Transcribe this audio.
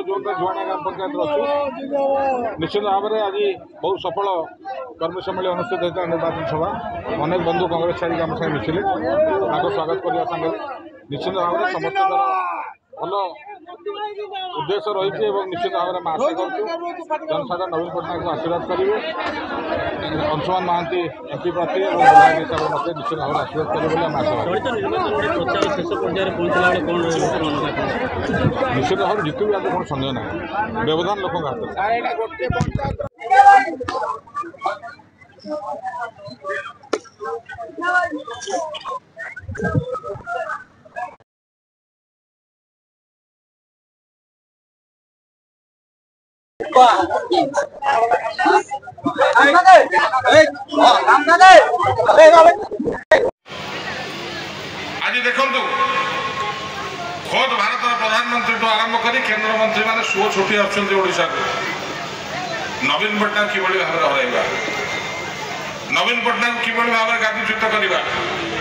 zone जुआणा ग्राम पंचायत अच्छु निश्चित भाव में आज बहुत सफल कर्मी सम्मेलन अनुष्ठित होता निर्वाचन सभा अनेक बंधु कांग्रेस छाड़ी आम साथ मिसिले स्वागत करने सागर निश्चित भाव में समस्त भल उद्देश्य रही निश्चित भाव में आशा कर जनसाधारण नवीन पट्टनायक को आशीर्वाद करेंगे अंशुमान महांती एमपी प्रार्थी और विधायक हिसाब से मत निश्चित भाव में आशीर्वाद करेंगे निश्चित भाव में जितु भी आज कौन सन्देह ना व्यवधान लोक हाथ आज देखु खोद भारत प्रधानमंत्री तो आरंभ कर केन्द्र मंत्री मैंने सुओ छुट्टी आशा को नवीन पट्टनायक कि भाव हरइबा नवीन पट्टनायक कि भाव में गादीच्युत करवा